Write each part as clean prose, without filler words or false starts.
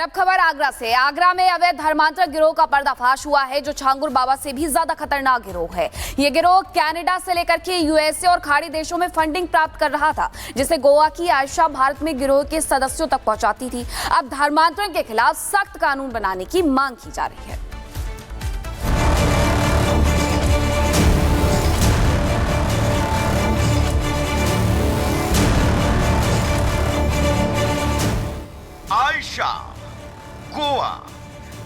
अब खबर आगरा से। आगरा में अवैध धर्मांतरण गिरोह का पर्दाफाश हुआ है, जो छांगुर बाबा से भी ज्यादा खतरनाक गिरोह है। ये गिरोह कनाडा से लेकर के यूएसए और खाड़ी देशों में फंडिंग प्राप्त कर रहा था, जिसे गोवा की आयशा भारत में गिरोह के सदस्यों तक पहुंचाती थी। अब धर्मांतरण के खिलाफ सख्त कानून बनाने की मांग की जा रही है। आयशा गोवा,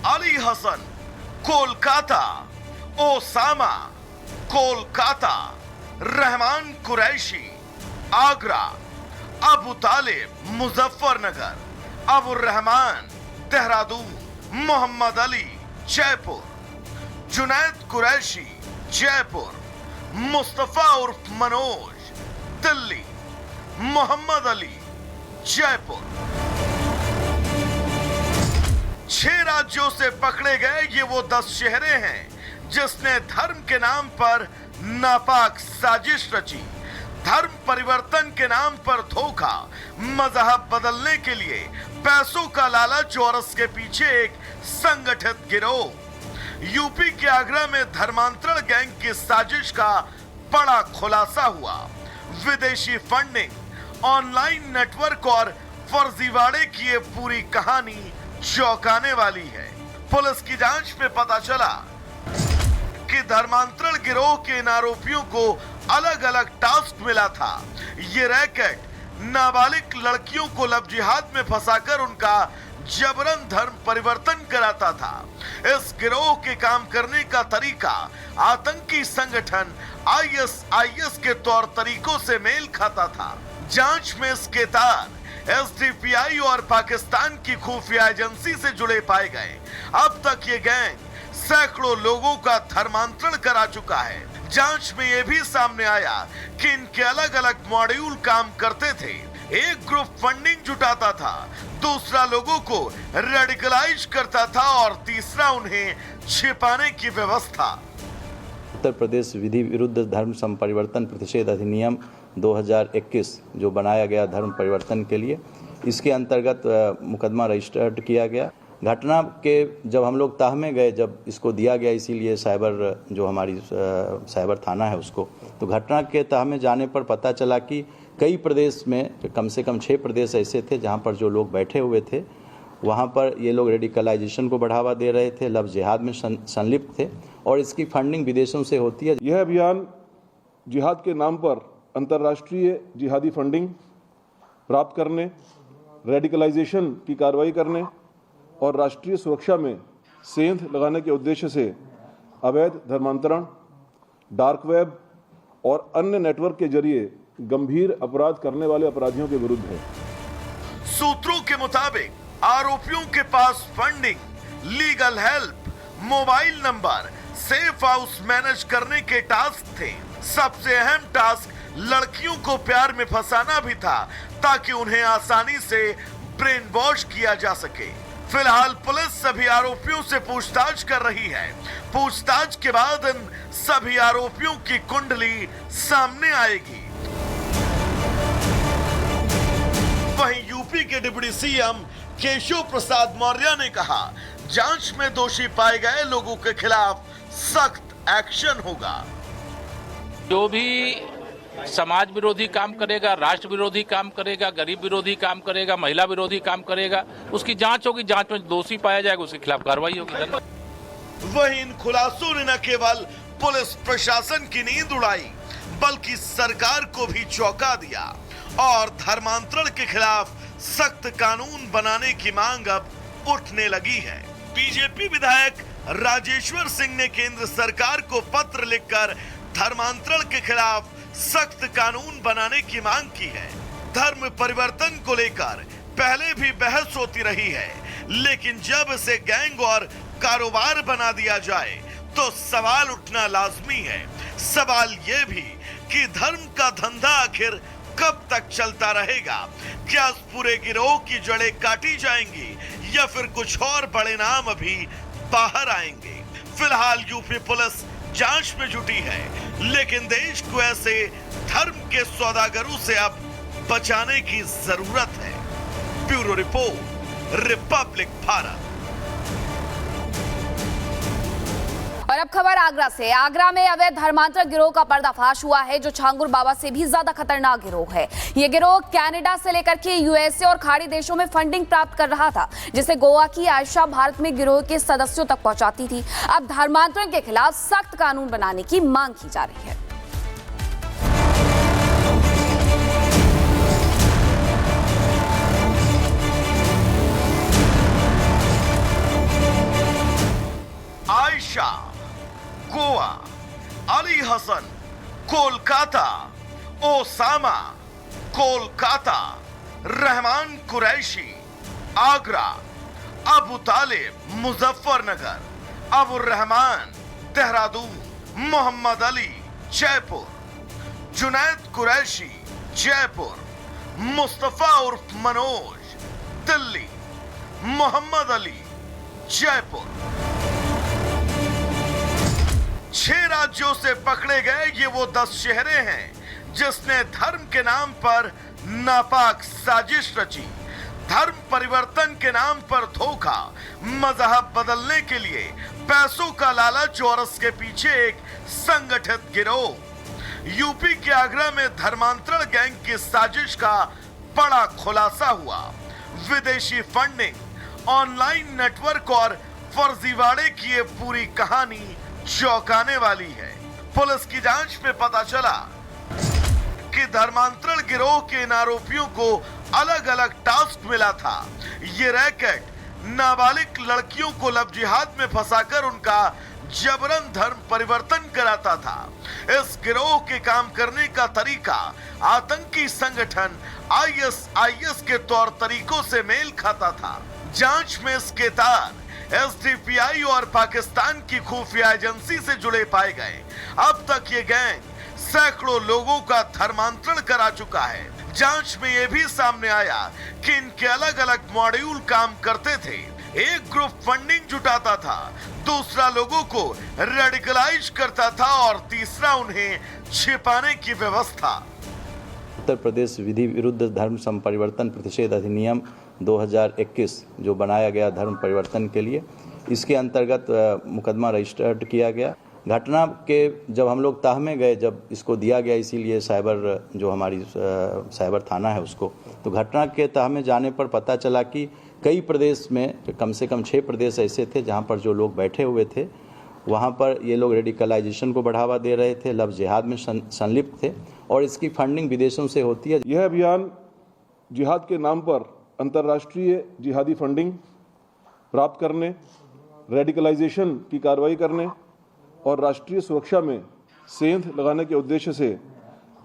अली हसन कोलकाता, ओसामा कोलकाता, रहमान कुरैशी आगरा, अबू तालिब मुजफ्फरनगर, अबू रहमान देहरादून, मोहम्मद अली जयपुर, जुनैद कुरैशी जयपुर, मुस्तफा उर्फ मनोज दिल्ली, मोहम्मद अली जयपुर। 6 राज्यों से पकड़े गए ये वो 10 चेहरे हैं जिसने धर्म के नाम पर नापाक साजिश रची, धर्म परिवर्तन के नाम पर धोखा, मजहब बदलने के लिए पैसों का लालच और उसके पीछे एक संगठित गिरोह। यूपी के आगरा में धर्मांतरण गैंग की साजिश का बड़ा खुलासा हुआ। विदेशी फंडिंग, ऑनलाइन नेटवर्क और फर्जीवाड़े की ये पूरी कहानी चौंकाने वाली है। पुलिस की जांच में पता चला कि धर्मांतरण गिरोह के इन आरोपियों को अलग अलग टास्क मिला था। ये रैकेट नाबालिग लड़कियों को लव जिहाद में फंसाकर उनका जबरन धर्म परिवर्तन कराता था। इस गिरोह के काम करने का तरीका आतंकी संगठन आईएसआईएस के तौर तरीकों से मेल खाता था। जांच में इसके तार एसडीपीआई और पाकिस्तान की खुफिया एजेंसी से जुड़े पाए गए। अब तक ये गैंग सैकड़ों लोगों का धर्मांतरण करा चुका है। जांच में यह भी सामने आया कि इनके अलग अलग मॉड्यूल काम करते थे। एक ग्रुप फंडिंग जुटाता था, दूसरा लोगों को रेडिकलाइज करता था और तीसरा उन्हें छिपाने की व्यवस्था। उत्तर प्रदेश विधि विरुद्ध धर्म संपरिवर्तन प्रतिषेध अधिनियम 2021 जो बनाया गया धर्म परिवर्तन के लिए, इसके अंतर्गत मुकदमा रजिस्टर्ड किया गया। घटना के जब हम लोग तह में गए, जब इसको दिया गया, इसीलिए साइबर जो हमारी साइबर थाना है उसको, तो घटना के तह में जाने पर पता चला कि कई प्रदेश में कम से कम 6 प्रदेश ऐसे थे जहां पर जो लोग बैठे हुए थे वहां पर ये लोग रेडिकलाइजेशन को बढ़ावा दे रहे थे, लव जिहाद में संलिप्त थे और इसकी फंडिंग विदेशों से होती है। यह अभियान जिहाद के नाम पर अंतर्राष्ट्रीय जिहादी फंडिंग प्राप्त करने, रेडिकलाइजेशन की कार्रवाई करने और राष्ट्रीय सुरक्षा में सेंध लगाने के उद्देश्य से अवैध धर्मांतरण, डार्क वेब और अन्य नेटवर्क के जरिए गंभीर अपराध करने वाले अपराधियों के विरुद्ध है। सूत्रों के मुताबिक आरोपियों के पास funding, legal help, mobile number, safe house manage करने के टास्क थे। सबसे अहम टास्क लड़कियों को प्यार में फंसाना भी था ताकि उन्हें आसानी से ब्रेन वॉश किया जा सके। फिलहाल पुलिस सभी आरोपियों से पूछताछ कर रही है। पूछताछ के बाद इन सभी आरोपियों की कुंडली सामने आएगी। वहीं यूपी के डिप्टी सीएम केशव प्रसाद मौर्य ने कहा, जांच में दोषी पाए गए लोगों के खिलाफ सख्त एक्शन होगा। जो भी समाज विरोधी काम करेगा, राष्ट्र विरोधी काम करेगा, गरीब विरोधी काम करेगा, महिला विरोधी काम करेगा, उसकी जांच होगी। जांच में दोषी पाया जाएगा, उसके खिलाफ कार्रवाई होगी। वहीं इन खुलासों ने न केवल पुलिस प्रशासन की नींद उड़ाई बल्कि सरकार को भी चौंका दिया और धर्मांतरण के खिलाफ सख्त कानून बनाने की मांग अब उठने लगी है। बीजेपी विधायक राजेश्वर सिंह ने केंद्र सरकार को पत्र लिखकर धर्मांतरण के खिलाफ सख्त कानून बनाने की मांग की है। धर्म परिवर्तन को लेकर पहले भी बहस होती रही है, लेकिन जब इसे गैंग और कारोबार बना दिया जाए तो सवाल उठना लाजमी है। सवाल यह भी कि धर्म का धंधा आखिर कब तक चलता रहेगा? क्या इस पूरे गिरोह की जड़ें काटी जाएंगी या फिर कुछ और बड़े नाम अभी बाहर आएंगे? फिलहाल यूपी पुलिस जांच में जुटी है, लेकिन देश को ऐसे धर्म के सौदागरों से अब बचाने की जरूरत है। Bureau report, Republic Bharat. और अब खबर आगरा से। आगरा में अवैध धर्मांतरण गिरोह का पर्दाफाश हुआ है, जो छांगुर बाबा से भी ज्यादा खतरनाक गिरोह है। ये गिरोह कनाडा से लेकर के यूएसए और खाड़ी देशों में फंडिंग प्राप्त कर रहा था, जिसे गोवा की आयशा भारत में गिरोह के सदस्यों तक पहुंचाती थी। अब धर्मांतरण के खिलाफ सख्त कानून बनाने की मांग की जा रही है। आयशा गोवा, अली हसन कोलकाता, ओसामा कोलकाता, रहमान कुरैशी आगरा, अबू तालिब मुजफ्फरनगर, अबू रहमान देहरादून, मोहम्मद अली जयपुर, जुनैद कुरैशी जयपुर, मुस्तफा उर्फ मनोज दिल्ली, मोहम्मद अली जयपुर। 6 राज्यों से पकड़े गए ये वो 10 चेहरे हैं जिसने धर्म के नाम पर नापाक साजिश रची, धर्म परिवर्तन के नाम पर धोखा, मजहब बदलने के लिए पैसों का लालच और उसके पीछे एक संगठित गिरोह। यूपी के आगरा में धर्मांतरण गैंग की साजिश का बड़ा खुलासा हुआ। विदेशी फंडिंग, ऑनलाइन नेटवर्क और फर्जीवाड़े की ये पूरी कहानी चौंकाने वाली है। पुलिस की जांच में पता चला कि धर्मांतरण गिरोह के इन आरोपियों को अलग अलग टास्क मिला था। ये रैकेट नाबालिग लड़कियों को लव जिहाद में फंसाकर उनका जबरन धर्म परिवर्तन कराता था। इस गिरोह के काम करने का तरीका आतंकी संगठन ISIS के तौर तरीकों से मेल खाता था। जांच में इसके तार SDPI और पाकिस्तान की खुफिया एजेंसी से जुड़े पाए गए। अब तक ये गैंग सैकड़ों लोगों का धर्मांतरण करा चुका है। जांच में यह भी सामने आया कि इनके अलग अलग मॉड्यूल काम करते थे। एक ग्रुप फंडिंग जुटाता था, दूसरा लोगों को रेडिकलाइज करता था और तीसरा उन्हें छिपाने की व्यवस्था। उत्तर प्रदेश विधि विरुद्ध धर्म संपरिवर्तन प्रतिषेध अधिनियम 2021 जो बनाया गया धर्म परिवर्तन के लिए, इसके अंतर्गत मुकदमा रजिस्टर्ड किया गया। घटना के जब हम लोग तह में गए, जब इसको दिया गया, इसीलिए साइबर जो हमारी साइबर थाना है उसको, तो घटना के तह में जाने पर पता चला कि कई प्रदेश में कम से कम 6 प्रदेश ऐसे थे जहां पर जो लोग बैठे हुए थे वहां पर ये लोग रेडिकलाइजेशन को बढ़ावा दे रहे थे, लव जिहाद में संलिप्त थे और इसकी फंडिंग विदेशों से होती है। यह अभियान जिहाद के नाम पर अंतर्राष्ट्रीय जिहादी फंडिंग प्राप्त करने, रेडिकलाइजेशन की कार्रवाई करने और राष्ट्रीय सुरक्षा में सेंध लगाने के उद्देश्य से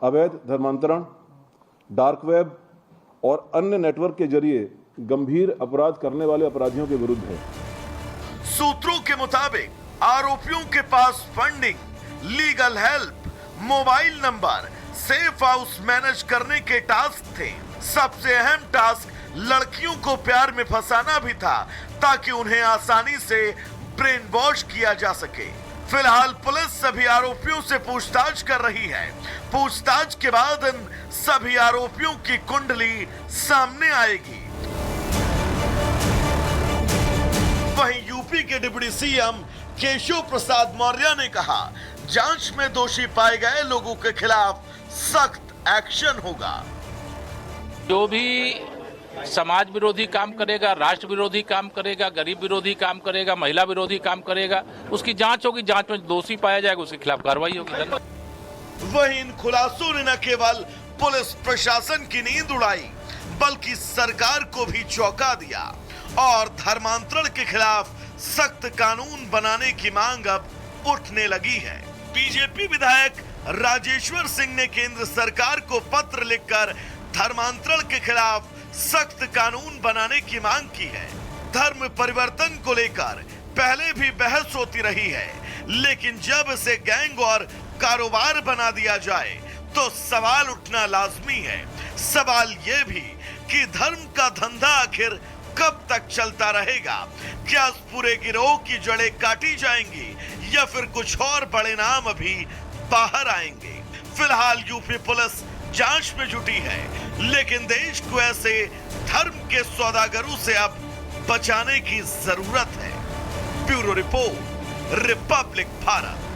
अवैध धर्मांतरण, डार्क वेब और अन्य नेटवर्क के जरिए गंभीर अपराध करने वाले अपराधियों के विरुद्ध है। सूत्रों के मुताबिक आरोपियों के पास funding, legal help, mobile number, safe house manage करने के टास्क थे। सबसे अहम टास्क लड़कियों को प्यार में फंसाना भी था ताकि उन्हें आसानी से ब्रेन वॉश किया जा सके। फिलहाल पुलिस सभी आरोपियों से पूछताछ कर रही है। पूछताछ के बाद इन सभी आरोपियों की कुंडली सामने आएगी। वहीं यूपी के डिप्टी सीएम केशव प्रसाद मौर्य ने कहा, जांच में दोषी पाए गए लोगों के खिलाफ सख्त एक्शन होगा। जो भी समाज विरोधी काम करेगा, राष्ट्र विरोधी काम करेगा, गरीब विरोधी काम करेगा, महिला विरोधी काम करेगा, उसकी जांच होगी। जांच में दोषी पाया जाएगा, उसके खिलाफ कार्रवाई होगी। वहीं इन खुलासों ने न केवल पुलिस प्रशासन की नींद उड़ाई बल्कि सरकार को भी चौंका दिया और धर्मांतरण के खिलाफ सख्त कानून बनाने की मांग अब उठने लगी है। बीजेपी विधायक राजेश्वर सिंह ने केंद्र सरकार को पत्र लिखकर धर्मांतरण के खिलाफ सख्त कानून बनाने की मांग की है। धर्म परिवर्तन को लेकर पहले भी बहस होती रही है, लेकिन जब इसे गैंग और कारोबार बना दिया जाए तो सवाल उठना लाजमी है। सवाल यह भी कि धर्म का धंधा आखिर कब तक चलता रहेगा? क्या इस पूरे गिरोह की जड़ें काटी जाएंगी या फिर कुछ और बड़े नाम अभी बाहर आएंगे? फिलहाल यूपी पुलिस जांच में जुटी है, लेकिन देश को ऐसे धर्म के सौदागरों से अब बचाने की जरूरत है। Bureau report, Republic Bharat.